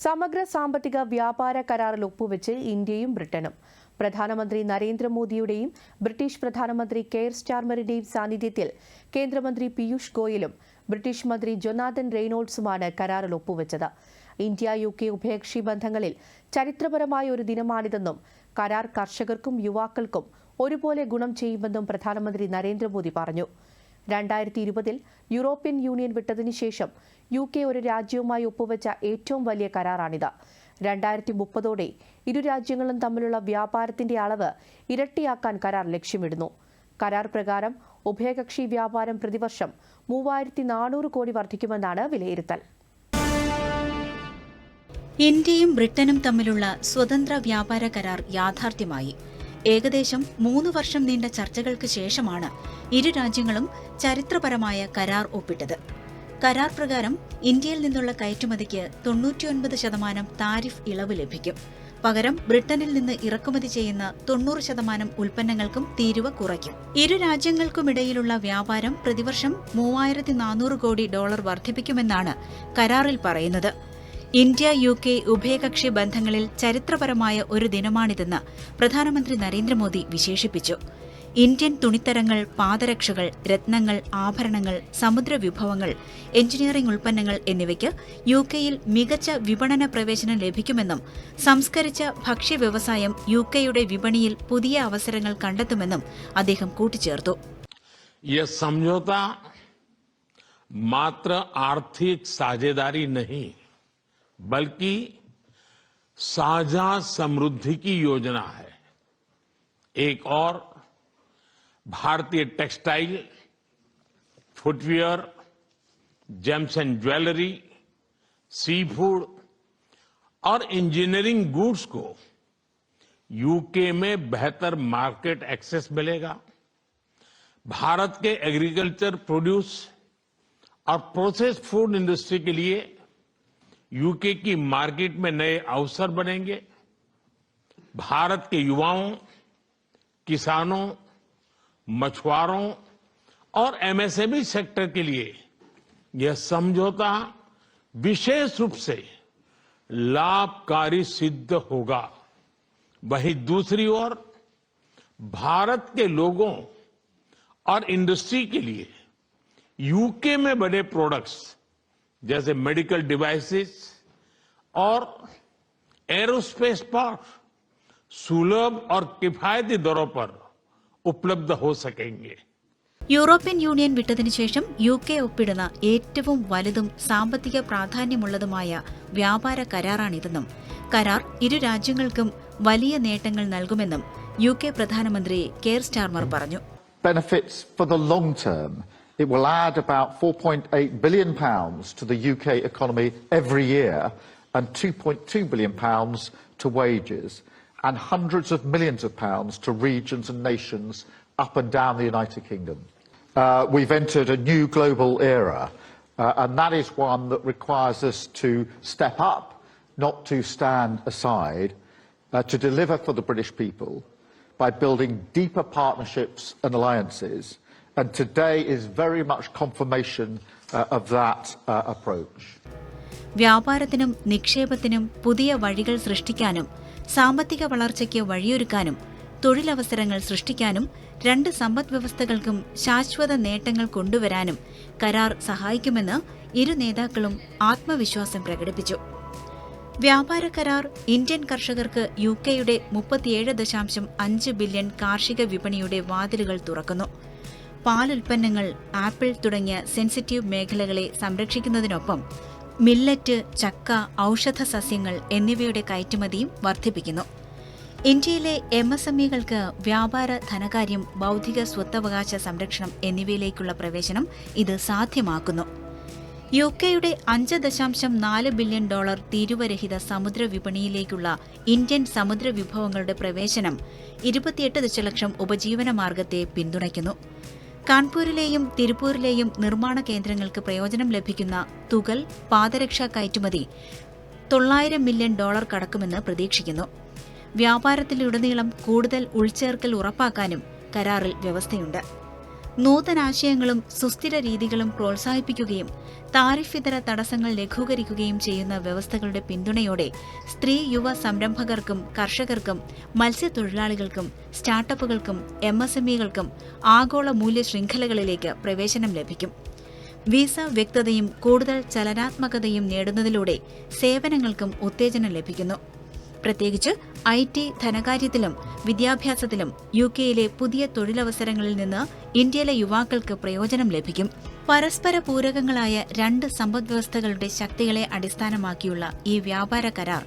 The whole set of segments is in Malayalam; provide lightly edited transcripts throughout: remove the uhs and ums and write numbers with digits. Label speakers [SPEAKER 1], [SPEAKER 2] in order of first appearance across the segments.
[SPEAKER 1] സമഗ്ര സാമ്പത്തിക വ്യാപാര കരാറിൽ ഒപ്പുവെച്ച് ഇന്ത്യയും ബ്രിട്ടനും. പ്രധാനമന്ത്രി നരേന്ദ്രമോദിയുടെയും ബ്രിട്ടീഷ് പ്രധാനമന്ത്രി കെയർ സ്റ്റാർമറിന്റെയും സാന്നിധ്യത്തിൽ കേന്ദ്രമന്ത്രി പീയൂഷ് ഗോയലും ബ്രിട്ടീഷ് മന്ത്രി ജൊനാഥൻ റെയ്നോൾഡ്സുമാണ് കരാറിൽ ഒപ്പുവെച്ചത്. ഇന്ത്യ UK ഉഭയകക്ഷി ബന്ധങ്ങളിൽ ചരിത്രപരമായ ഒരു ദിനമാണിതെന്നും കരാർ കർഷകർക്കും യുവാക്കൾക്കും ഒരുപോലെ ഗുണം ചെയ്യുമെന്നും പ്രധാനമന്ത്രി നരേന്ദ്രമോദി പറഞ്ഞു. 2020 യൂറോപ്യൻ യൂണിയൻ വിട്ടതിനു ശേഷം UK ഒരു രാജ്യവുമായി ഒപ്പുവെച്ച ഏറ്റവും വലിയ കരാറാണിത്. 2030ഓടെ ഇരു രാജ്യങ്ങളും തമ്മിലുള്ള വ്യാപാരത്തിന്റെ അളവ് ഇരട്ടിയാക്കാൻ കരാർ ലക്ഷ്യമിടുന്നു. കരാർ പ്രകാരം ഉഭയകക്ഷി വ്യാപാരം പ്രതിവർഷം 3400 കോടി വർദ്ധിക്കുമെന്നാണ് വിലയിരുത്തൽ.
[SPEAKER 2] ഇന്ത്യയും ബ്രിട്ടനും തമ്മിലുള്ള സ്വതന്ത്ര വ്യാപാര കരാർ യാഥാർത്ഥ്യമായി. ഏകദേശം 3 വർഷം നീണ്ട ചർച്ചകൾക്ക് ശേഷമാണ് ഇരു രാജ്യങ്ങളും ചരിത്രപരമായ കരാർ ഒപ്പിട്ടത്. കരാർ പ്രകാരം ഇന്ത്യയിൽ നിന്നുള്ള കയറ്റുമതിക്ക് 99% താരിഫ് ഇളവ് ലഭിക്കും. പകരം ബ്രിട്ടനിൽ നിന്ന് ഇറക്കുമതി ചെയ്യുന്ന 90% ഉൽപ്പന്നങ്ങൾക്കും തീരുവ കുറയ്ക്കും. ഇരു രാജ്യങ്ങൾക്കുമിടയിലുള്ള വ്യാപാരം പ്രതിവർഷം $3400 കോടി വർദ്ധിപ്പിക്കുമെന്നാണ് കരാറിൽ പറയുന്നത്. ഇന്ത്യ UK ഉഭയകക്ഷി ബന്ധങ്ങളിൽ ചരിത്രപരമായ ഒരു ദിനമാണിതെന്ന് പ്രധാനമന്ത്രി നരേന്ദ്രമോദി വിശേഷിപ്പിച്ചു. ഇന്ത്യൻ തുണിത്തരങ്ങൾ, പാദരക്ഷകൾ, രത്നങ്ങൾ, ആഭരണങ്ങൾ, സമുദ്രവിഭവങ്ങൾ, എഞ്ചിനീയറിംഗ് ഉൽപ്പന്നങ്ങൾ എന്നിവയ്ക്ക് UKയിൽ മികച്ച വിപണന പ്രവേശനം ലഭിക്കുമെന്നും സംസ്കരിച്ച ഭക്ഷ്യവ്യവസായം UKയുടെ വിപണിയിൽ പുതിയ അവസരങ്ങൾ കണ്ടെത്തുമെന്നും അദ്ദേഹം കൂട്ടിച്ചേർത്തു.
[SPEAKER 3] ये समझौता मात्र आर्थिक साझेदारी नहीं बल्कि साझा समृद्धि की योजना है. एक और भारतीय textile, footwear, gems and jewellery, seafood और इंजीनियरिंग गुड्स को UK में बेहतर मार्केट एक्सेस मिलेगा. भारत के एग्रीकल्चर प्रोड्यूस और प्रोसेस फूड इंडस्ट्री के लिए UK की मार्केट में नए अवसर बनेंगे. भारत के युवाओं, किसानों, मछुआरों और MSME सेक्टर के लिए यह समझौता विशेष रूप से लाभकारी सिद्ध होगा. वहीं दूसरी ओर भारत के लोगों और इंडस्ट्री के लिए UK में बने प्रोडक्ट्स जैसे मेडिकल डिवाइसेस और एरोस्पेस पार्ट सुलभ और किफायती दरों पर उपलब्ध हो सकेंगे.
[SPEAKER 2] യൂറോപ്യൻ യൂണിയൻ വിട്ടതിനുശേഷം UK ഒപ്പിടുന്ന ഏറ്റവും വലുതും സാമ്പത്തിക പ്രാധാന്യമുള്ളതുമായ വ്യാപാര കരാറാണിതെന്നും കരാർ ഇരു രാജ്യങ്ങൾക്കും വലിയ നേട്ടങ്ങൾ നൽകുമെന്നും UK പ്രധാനമന്ത്രി കെയർ സ്റ്റാർമർ പറഞ്ഞു.
[SPEAKER 4] Benefits for the long term. It will add about £4.8 billion to the UK economy every year and £2.2 billion to wages and hundreds of millions of pounds to regions and nations up and down the United Kingdom. We've entered a new global era and that is one that requires us to step up, not to stand aside, to deliver for the British people by building deeper partnerships and alliances. And today is very much confirmation of that approach.
[SPEAKER 2] വ്യാപാരത്തിനും നിക്ഷേപത്തിനും പുതിയ വഴികൾ സൃഷ്ടിക്കാനും സാമ്പത്തിക വളർച്ചയ്ക്ക് വഴിയൊരുക്കാനും തൊഴിലവസരങ്ങൾ സൃഷ്ടിക്കാനും രണ്ട് സമ്പദ്വ്യവസ്ഥകൾക്കും ശാശ്വത നേട്ടങ്ങൾ കൊണ്ടുവരാനും കരാർ സഹായിക്കുമെന്ന് ഇരു നേതാക്കളും ആത്മവിശ്വാസം പ്രകടിപ്പിച്ചു. വ്യാപാര കരാർ ഇന്ത്യൻ കർഷകർക്ക് UKയുടെ 37.5 ബില്യൺ കാർഷിക വിപണിയുടെ വാതിലുകൾ തുറക്കുന്നു. പാലുൽപ്പന്നങ്ങൾ, ആപ്പിൾ തുടങ്ങിയ സെൻസിറ്റീവ് മേഖലകളെ സംരക്ഷിക്കുന്നതിനൊപ്പം മില്ലറ്റ്, ചക്ക, ഔഷധ സസ്യങ്ങൾ എന്നിവയുടെ കയറ്റുമതിയും വർദ്ധിപ്പിക്കുന്നു. ഇന്ത്യയിലെ MSMEകൾക്ക് വ്യാപാര, ധനകാര്യം, ബൌദ്ധിക സ്വത്തവകാശ സംരക്ഷണം എന്നിവയിലേക്കുള്ള പ്രവേശനം ഇത് സാധ്യമാക്കുന്നു. UKയുടെ $5.4 ബില്യൺ തീരുവരഹിത സമുദ്ര വിപണിയിലേക്കുള്ള ഇന്ത്യൻ സമുദ്ര വിഭവങ്ങളുടെ പ്രവേശനം 28 ദശലക്ഷം ഉപജീവന മാർഗത്തെ പിന്തുണയ്ക്കുന്നു. കാൺപൂരിലെയും തിരുപ്പൂരിലെയും നിർമ്മാണ കേന്ദ്രങ്ങൾക്ക് പ്രയോജനം ലഭിക്കുന്ന തുകൽ, പാദരക്ഷാ കയറ്റുമതി $900 മില്യൺ കടക്കുമെന്ന് പ്രതീക്ഷിക്കുന്നു. വ്യാപാരത്തിലുടനീളം കൂടുതൽ ഉൾച്ചേർക്കൽ ഉറപ്പാക്കാനും കരാറിൽ വ്യവസ്ഥയുണ്ട്. നൂതനാശയങ്ങളും സുസ്ഥിര രീതികളും പ്രോത്സാഹിപ്പിക്കുകയും താരിഫിതര തടസ്സങ്ങൾ ലഘൂകരിക്കുകയും ചെയ്യുന്ന വ്യവസ്ഥകളുടെ പിന്തുണയോടെ സ്ത്രീ യുവ സംരംഭകർക്കും കർഷകർക്കും മത്സ്യത്തൊഴിലാളികൾക്കും സ്റ്റാർട്ടപ്പുകൾക്കും MSMEകൾക്കും ആഗോള മൂല്യ ശൃംഖലകളിലേക്ക് പ്രവേശനം ലഭിക്കും. വിസ വ്യക്തതയും കൂടുതൽ ചലനാത്മകതയും നേടുന്നതിലൂടെ സേവനങ്ങൾക്കും ഉത്തേജനം ലഭിക്കുന്നു. പ്രത്യേകിച്ച് IT, ധനകാര്യത്തിലും വിദ്യാഭ്യാസത്തിലും UKയിലെ പുതിയ തൊഴിലവസരങ്ങളിൽ നിന്ന് ഇന്ത്യയിലെ യുവാക്കൾക്ക് പ്രയോജനം ലഭിക്കും. പരസ്പര പൂരകങ്ങളായ രണ്ട് സമ്പദ്വ്യവസ്ഥകളുടെ ശക്തികളെ അടിസ്ഥാനമാക്കിയുള്ള ഈ വ്യാപാര കരാർ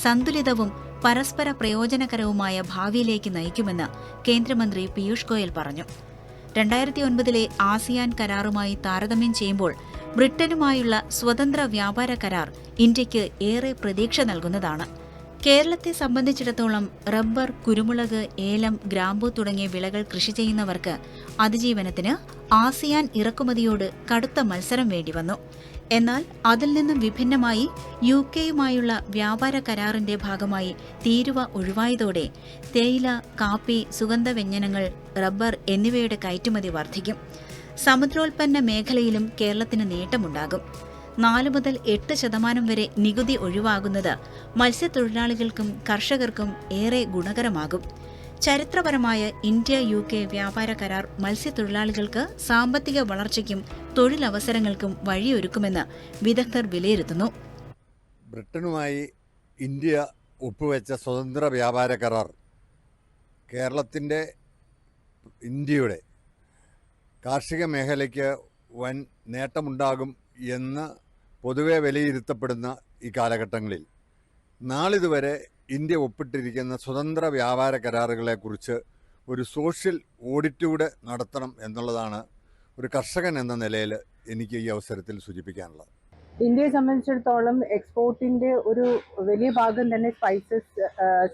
[SPEAKER 2] സന്തുലിതവും പരസ്പര പ്രയോജനകരവുമായ ഭാവിയിലേക്ക് നയിക്കുമെന്ന് കേന്ദ്രമന്ത്രി പീയൂഷ് ഗോയൽ പറഞ്ഞു. 2009 ആസിയാൻ കരാറുമായി താരതമ്യം ചെയ്യുമ്പോൾ ബ്രിട്ടനുമായുള്ള സ്വതന്ത്ര വ്യാപാര കരാർ ഇന്ത്യയ്ക്ക് ഏറെ പ്രതീക്ഷ നൽകുന്നതാണ്. കേരളത്തെ സംബന്ധിച്ചിടത്തോളം റബ്ബർ, കുരുമുളക്, ഏലം, ഗ്രാമ്പു തുടങ്ങിയ വിളകൾ കൃഷി ചെയ്യുന്നവർക്ക് അതിജീവനത്തിന് ആസിയാൻ ഇറക്കുമതിയോട് കടുത്ത മത്സരം വേണ്ടിവന്നു. എന്നാൽ അതിൽ നിന്നും വിഭിന്നമായി UKയുമായുള്ള വ്യാപാര കരാറിന്റെ ഭാഗമായി തീരുവ ഒഴിവായതോടെ തേയില, കാപ്പി, സുഗന്ധവ്യഞ്ജനങ്ങൾ, റബ്ബർ എന്നിവയുടെ കയറ്റുമതി വർദ്ധിക്കും. സമുദ്രോൽപ്പന്ന മേഖലയിലും കേരളത്തിന് നേട്ടമുണ്ടാകും. 4 മുതൽ 8% വരെ നികുതി ഒഴിവാകുന്നത് മത്സ്യത്തൊഴിലാളികൾക്കും കർഷകർക്കും ഏറെ ഗുണകരമാകും. ചരിത്രപരമായ ഇന്ത്യ-UK വ്യാപാര കരാർ മത്സ്യത്തൊഴിലാളികൾക്ക് സാമ്പത്തിക വളർച്ചയ്ക്കും തൊഴിലവസരങ്ങൾക്കും വഴിയൊരുക്കുമെന്ന് വിദഗ്ധർ വിലയിരുത്തുന്നു.
[SPEAKER 5] ബ്രിട്ടനുമായി ഇന്ത്യ ഒപ്പുവെച്ച സ്വതന്ത്ര വ്യാപാര കരാർ ഇന്ത്യയുടെ കാർഷിക മേഖലയ്ക്ക് വൻ നേട്ടമുണ്ടാകും എന്ന് പൊതുവെ വിലയിരുത്തപ്പെടുന്ന ഈ കാലഘട്ടങ്ങളിൽ നാളിതുവരെ ഇന്ത്യ ഒപ്പിട്ടിരിക്കുന്ന സ്വതന്ത്ര വ്യാപാര കരാറുകളെക്കുറിച്ച് ഒരു സോഷ്യൽ ഓഡിറ്റൂടെ നടത്തണം എന്നുള്ളതാണ് ഒരു കർഷകൻ എന്ന നിലയിൽ എനിക്ക് ഈ അവസരത്തിൽ സൂചിപ്പിക്കാനുള്ളത്.
[SPEAKER 6] ഇന്ത്യയെ സംബന്ധിച്ചിടത്തോളം എക്സ്പോർട്ടിൻ്റെ ഒരു വലിയ ഭാഗം തന്നെ സ്പൈസസ്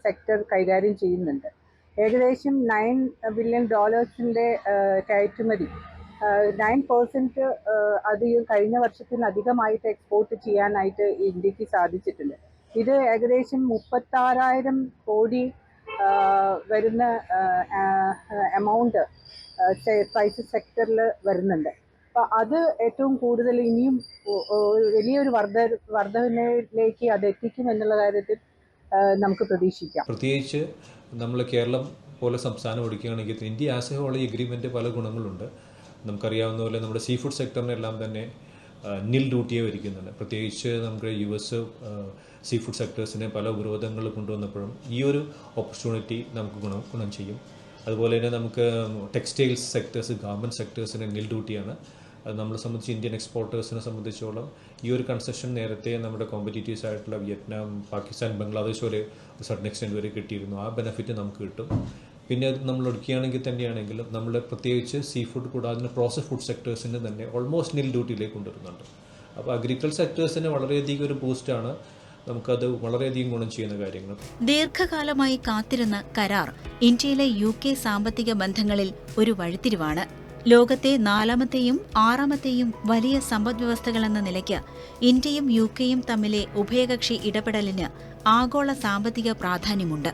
[SPEAKER 6] സെക്ടർ കൈകാര്യം ചെയ്യുന്നുണ്ട്. ഏകദേശം $9 ബില്യൺ കയറ്റുമതി 9% അധികം കഴിഞ്ഞ വർഷത്തിലധികമായിട്ട് എക്സ്പോർട്ട് ചെയ്യാനായിട്ട് ഇന്ത്യക്ക് സാധിച്ചിട്ടുണ്ട്. ഇത് ഏകദേശം 36,000 കോടി വരുന്ന എമൗണ്ട് സ്പൈസസ് സെക്ടറിൽ വരുന്നുണ്ട്. അപ്പോൾ അത് ഏറ്റവും കൂടുതൽ ഇനിയും വലിയൊരു വർധനയിലേക്ക് അത് എത്തിക്കും എന്നുള്ള കാര്യത്തിൽ നമുക്ക് പ്രതീക്ഷിക്കാം.
[SPEAKER 7] പ്രത്യേകിച്ച് നമ്മൾ കേരളം പോലെ സംസ്ഥാനം ഓടിക്കുകയാണെങ്കിൽ ഇന്ത്യ ആസ് എ ഹോൾ ഈ എഗ്രിമെൻ്റ് പല ഗുണങ്ങളുണ്ട്. നമുക്കറിയാവുന്ന പോലെ നമ്മുടെ സീ ഫുഡ് സെക്ടറിനെല്ലാം തന്നെ നിൽ ഡ്യൂട്ടിയെ വരിക്കുന്നുണ്ട്. പ്രത്യേകിച്ച് നമ്മുടെ US സീ ഫുഡ് സെക്ടേഴ്സിനെ പല ഉപരോധങ്ങൾ കൊണ്ടുവന്നപ്പോഴും ഈ ഒരു ഓപ്പർച്യൂണിറ്റി നമുക്ക് ഗുണം ചെയ്യും. അതുപോലെ തന്നെ നമുക്ക് ടെക്സ്റ്റൈൽസ് സെക്ടേഴ്സ്, ഗാർമെൻറ്റ് സെക്ടേഴ്സിന് നിൽ ഡ്യൂട്ടിയാണ്. അത് നമ്മളെ സംബന്ധിച്ച് ഇന്ത്യൻ എക്സ്പോർട്ടേഴ്സിനെ സംബന്ധിച്ചോളം ഈ ഒരു കൺസെഷൻ നേരത്തെ നമ്മുടെ കോമ്പറ്റീറ്റീവ്സ് ആയിട്ടുള്ള വിയറ്റ്നാം, പാകിസ്ഥാൻ, ബംഗ്ലാദേശ് വരെ ഒരു സർട്ടൻ എക്സ്റ്റെൻറ്റ് വരെ കിട്ടിയിരുന്നു. ആ ബെനിഫിറ്റ് നമുക്ക് കിട്ടും. പിന്നെ അത് നമ്മൾ ഒടുക്കുകയാണെങ്കിൽ തന്നെയാണെങ്കിലും നമ്മൾ പ്രത്യേകിച്ച് സീ ഫുഡ് കൂടാതെ പ്രോസസ് ഫുഡ് സെക്ടേഴ്സിന് തന്നെ ഓൾമോസ്റ്റ് നിൽ ഡ്യൂട്ടിയിലേക്ക് കൊണ്ടുവരുന്നുണ്ട്. അപ്പോൾ അഗ്രികൾച്ചർ സെക്ടേഴ്സിന് വളരെയധികം ഒരു ബൂസ്റ്റാണ്. നമുക്കത് വളരെയധികം ഗുണം ചെയ്യുന്ന കാര്യങ്ങൾ.
[SPEAKER 2] ദീർഘകാലമായി കാത്തിരുന്ന കരാർ ഇന്ത്യയിലെ UK സാമ്പത്തിക ബന്ധങ്ങളിൽ ഒരു വഴിത്തിരിവാണ്. ലോകത്തെ 4ാമത്തെയും 6ാമത്തെയും വലിയ സമ്പദ്വ്യവസ്ഥകളെന്ന നിലയ്ക്ക് ഇന്ത്യയും UKയും തമ്മിലെ ഉഭയകക്ഷി ഇടപെടലിന് ആഗോള സാമ്പത്തിക പ്രാധാന്യമുണ്ട്.